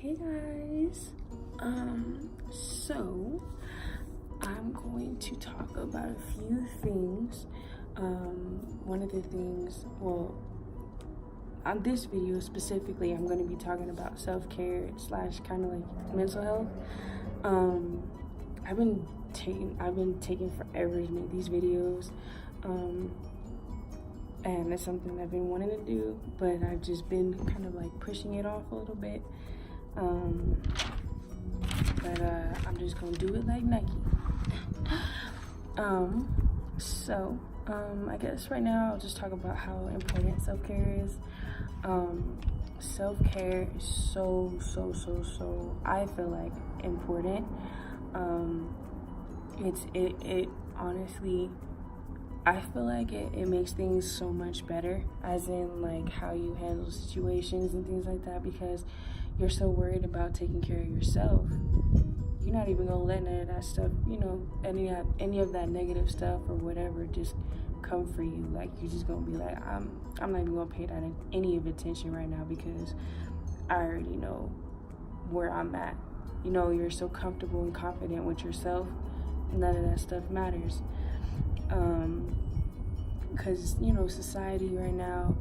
Hey guys, so I'm going to talk about a few things. One of the things, on this video specifically, I'm going to be talking about self-care / kind of like mental health. I've been taking forever to make these videos, and it's something I've been wanting to do, but I've just been kind of like pushing it off a little bit. But I'm just gonna do it like Nike. I guess right now I'll just talk about how important self-care is. Self-care is so I feel like important. It honestly, I feel like it makes things so much better, as in like how you handle situations and things like that, because you're so worried about taking care of yourself. You're not even gonna let none of that stuff, any of that negative stuff or whatever just come for you. Like, you're just gonna be like, I'm not even gonna pay that any of attention right now because I already know where I'm at. You're so comfortable and confident with yourself, none of that stuff matters. Because society right now,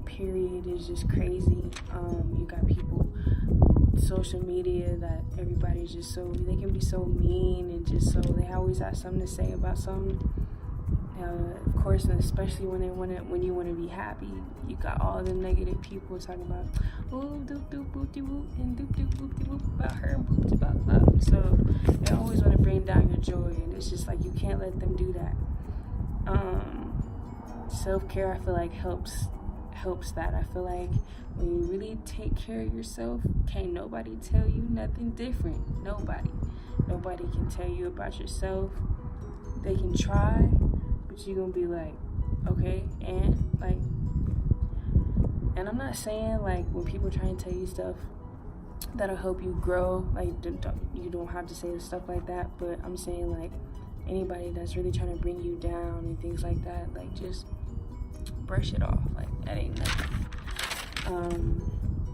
period, is just crazy. You got people, social media, that everybody's just they can be so mean and just they always have something to say about something. Of course, especially when you want to be happy, you got all the negative people talking about, oh, doop doop boopty whoop and doop doop boopty whoop about her and boopty bop bop. So they always want to bring down your joy, and it's just like you can't let them do that. Self-care, I feel like helps that. I feel like when you really take care of yourself, can't nobody tell you nothing different. Nobody can tell you about yourself. They can try, but you're gonna be like, okay, and I'm not saying like when people try and tell you stuff that'll help you grow, like you don't have to say stuff like that, but I'm saying like anybody that's really trying to bring you down and things like that, like just brush it off. Like, that ain't nothing.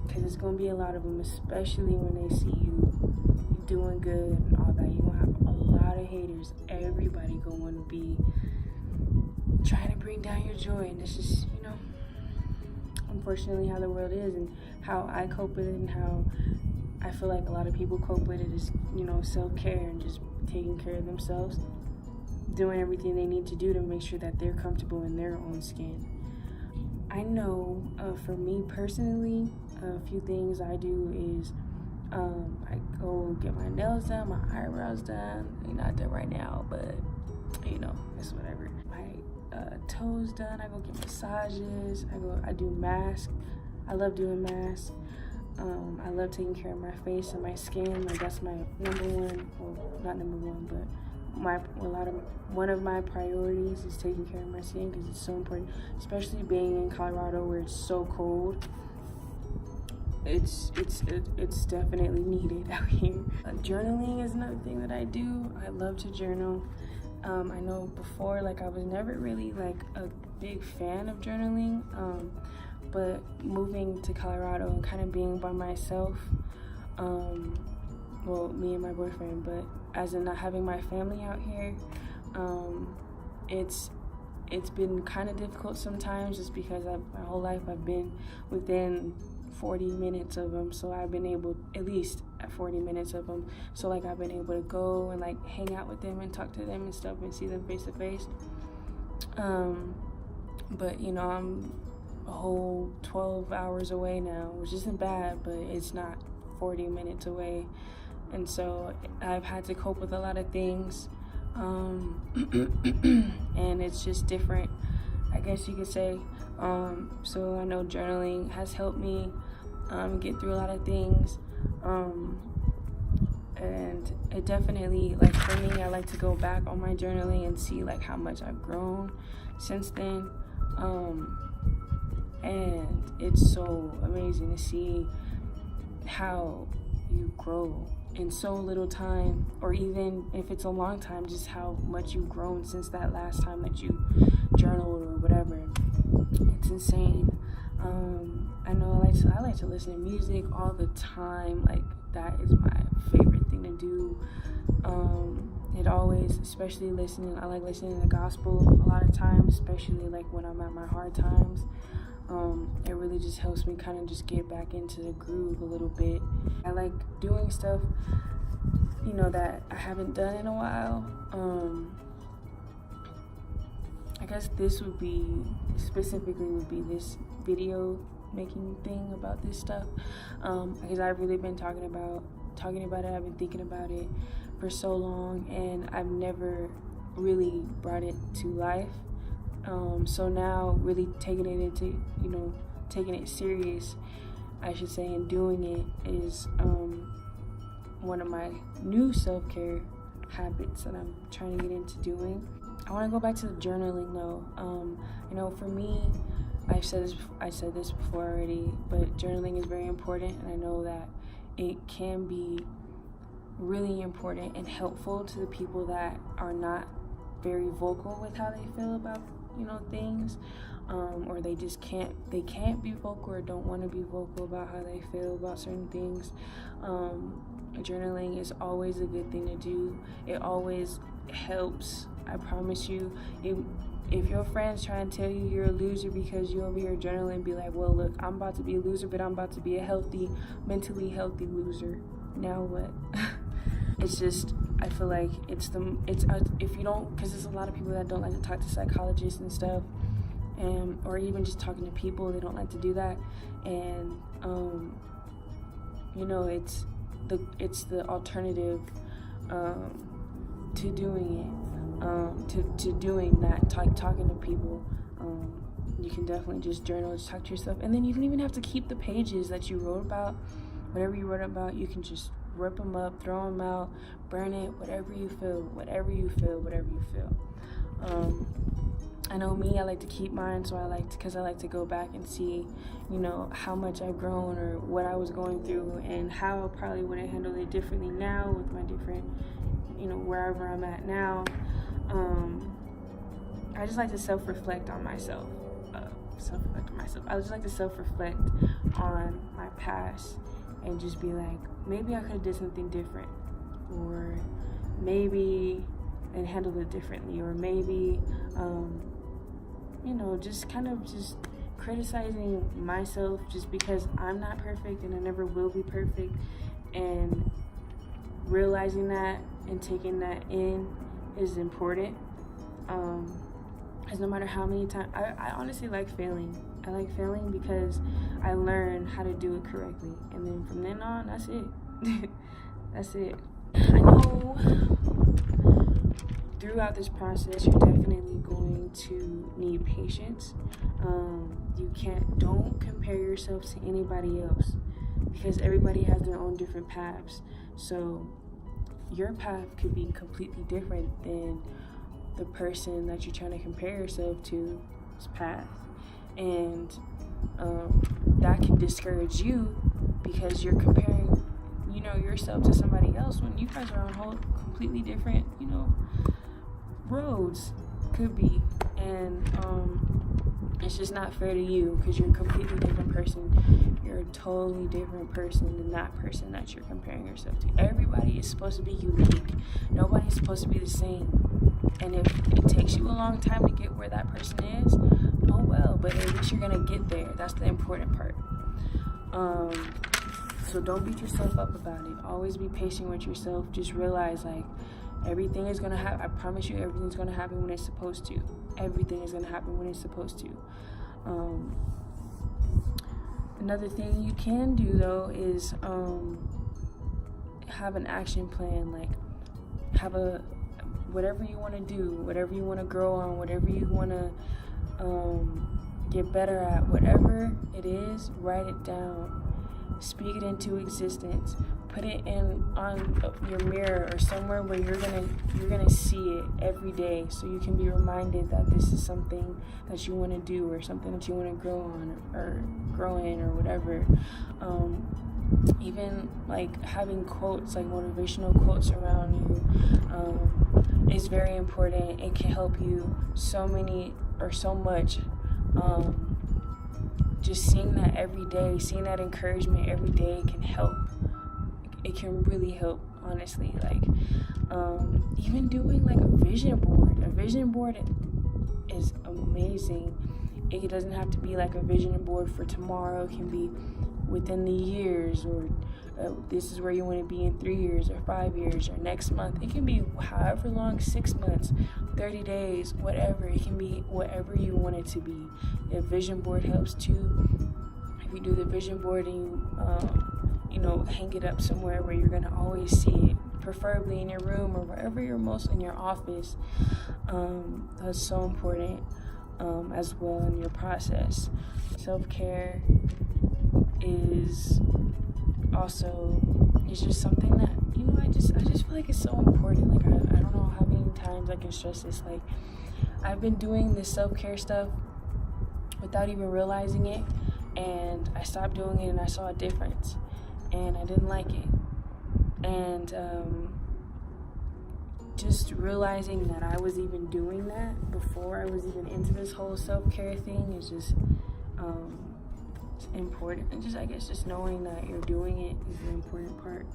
Because it's gonna be a lot of them, especially when they see you doing good and all that. You're gonna have a lot of haters. Everybody gonna be trying to bring down your joy, and it's just, unfortunately how the world is, and how I cope with it, and how I feel like a lot of people cope with it is, self-care and just taking care of themselves, doing everything they need to do to make sure that they're comfortable in their own skin. I know, for me personally, a few things I do is I go get my nails done, my eyebrows done. They're not done right now, but it's whatever. My toes done. I go get massages. I do masks. I love doing masks. I love taking care of my face and my skin. Like, that's my number one, well, not number one, but one of my priorities is taking care of my skin, because it's so important, especially being in Colorado where it's so cold. It's definitely needed out here. Journaling is another thing that I do. I love to journal. I know before, like, I was never really like a big fan of journaling, but moving to Colorado and kind of being by myself, me and my boyfriend, but as in not having my family out here, it's been kind of difficult sometimes, just because my whole life I've been within 40 minutes of them, so I've been able, at least at 40 minutes of them, so like I've been able to go and like hang out with them and talk to them and stuff and see them face to face. But I'm a whole 12 hours away now, which isn't bad, but it's not 40 minutes away. And so I've had to cope with a lot of things, and it's just different, I guess you could say. So I know journaling has helped me get through a lot of things, and it definitely, like, for me, I like to go back on my journaling and see like how much I've grown since then, and it's so amazing to see how you grow in so little time, or even if it's a long time, just how much you've grown since that last time that you journaled or whatever. It's insane. I know I like to listen to music all the time. Like, that is my favorite thing to do. It always, especially listening, I like listening to gospel a lot of times, especially like when I'm at my hard times. It really just helps me kind of just get back into the groove a little bit. I like doing stuff, that I haven't done in a while. I guess this would be this video making thing about this stuff, because I've really been talking about it. I've been thinking about it for so long, and I've never really brought it to life. So now really taking it serious, I should say, and doing it is one of my new self-care habits that I'm trying to get into doing. I want to go back to the journaling though. For me, I said this before already, but journaling is very important, and I know that it can be really important and helpful to the people that are not very vocal with how they feel about things, or they can't be vocal or don't want to be vocal about how they feel about certain things. Journaling is always a good thing to do. It always helps. I promise you. If your friends try and tell you you're a loser because you over here journaling, be like, well, look, I'm about to be a loser, but I'm about to be a mentally healthy loser. Now what? It's just, I feel like if you don't, because there's a lot of people that don't like to talk to psychologists and stuff, or even just talking to people, they don't like to do that, and it's the alternative to doing it, to doing that, talking to people. You can definitely just journal, just talk to yourself, and then you don't even have to keep the pages that you wrote about. Whatever you wrote about, you can just rip them up, throw them out, burn it, whatever you feel. I know me, I like to keep mine, so because I like to go back and see, how much I've grown or what I was going through and how I probably would have handled it differently now with my different, wherever I'm at now. I just like to self-reflect on myself. I just like to self-reflect on my past and just be like, maybe I could have did something different, or maybe and handled it differently, or maybe, just kind of just criticizing myself just because I'm not perfect and I never will be perfect, and realizing that and taking that in is important. Because no matter how many times, I honestly like failing. I like failing because I learn how to do it correctly. And then from then on, that's it. That's it. I know throughout this process, you're definitely going to need patience. Don't compare yourself to anybody else, because everybody has their own different paths. So your path could be completely different than the person that you're trying to compare yourself to's path, and that can discourage you because you're comparing yourself to somebody else when you guys are on whole completely different roads, could be, and it's just not fair to you because you're a completely different person. You're a totally different person than that person that you're comparing yourself to. Everybody is supposed to be unique. Nobody's supposed to be the same. And if it takes you a long time to get where that person is, oh well, but at least you're gonna get there. That's the important part. So don't beat yourself up about it. Always be patient with yourself. Just realize, everything is gonna happen. I promise you, everything's gonna happen when it's supposed to. Everything is gonna happen when it's supposed to. Another thing you can do though is have an action plan. Have whatever you want to do, whatever you want to grow on, whatever you want to get better at, whatever it is, write it down. Speak it into existence. Put it on your mirror or somewhere where you're gonna see it every day, so you can be reminded that this is something that you want to do, or something that you want to grow on, or grow in, or whatever. Even having quotes, motivational quotes around you, is very important. It can help you so much. just seeing that every day, seeing that encouragement every day can help. It can really help, honestly. Like, even doing like a vision board. A vision board is amazing. It doesn't have to be like a vision board for tomorrow. It can be within the years, or this is where you want to be in 3 years or 5 years or next month. It can be however long, 6 months, 30 days, whatever. It can be whatever you want it to be. A vision board helps too. If you do the vision board and you hang it up somewhere where you're gonna always see it, preferably in your room or wherever you're most, in your office. That's so important as well in your process. Self-care is also, it's just something that, I just feel like it's so important. Like, I don't know how many times I can stress this. Like, I've been doing this self-care stuff without even realizing it, and I stopped doing it and I saw a difference, and I didn't like it. And just realizing that I was even doing that before I was even into this whole self-care thing is just it's important. And I guess just knowing that you're doing it is the important part.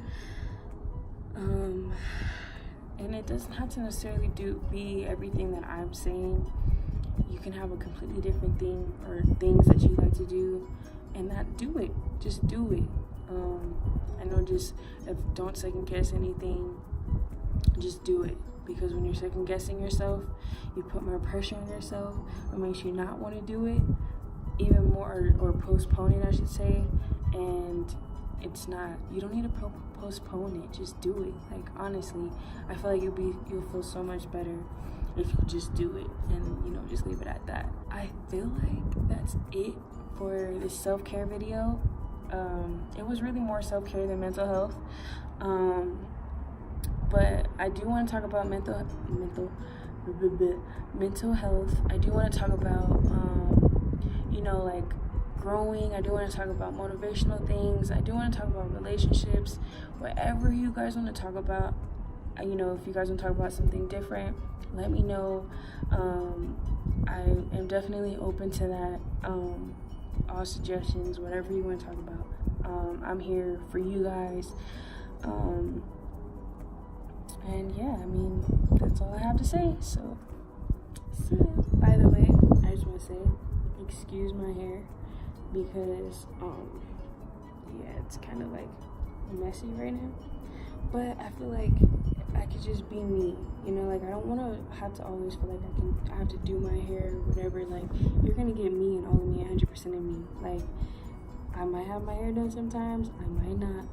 And it doesn't have to necessarily be everything that I'm saying. You can have a completely different thing or things that you like to do, and not do it. Just do it. I know, don't second guess anything. Just do it, because when you're second guessing yourself, you put more pressure on yourself. It makes you not want to do it even more, or postpone it, I should say. And it's not. You don't need to postpone it. Just do it. Like, honestly, I feel like you'll feel so much better if you just do it and just leave it at that. I feel like that's it for this self-care video. It was really more self-care than mental health. But I do want to talk about mental health. I do want to talk about, like growing. I do want to talk about motivational things. I do want to talk about relationships. Whatever you guys want to talk about, if you guys want to talk about something different, let me know. I am definitely open to that. All suggestions, whatever you want to talk about. I'm here for you guys. And yeah, that's all I have to say. So, see ya. By the way, I just want to say, excuse my hair, because, it's kind of like messy right now. But I feel like I could just be me, like, I don't want to have to always feel like I have to do my hair or whatever. Like, you're going to get me and all of me, 100% of me. Like, I might have my hair done sometimes, I might not.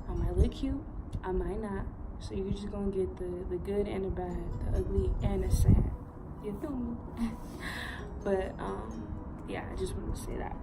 I might look cute, I might not. So you're just gonna get the good and the bad, the ugly and the sad. You feel me? But yeah, I just wanted to say that.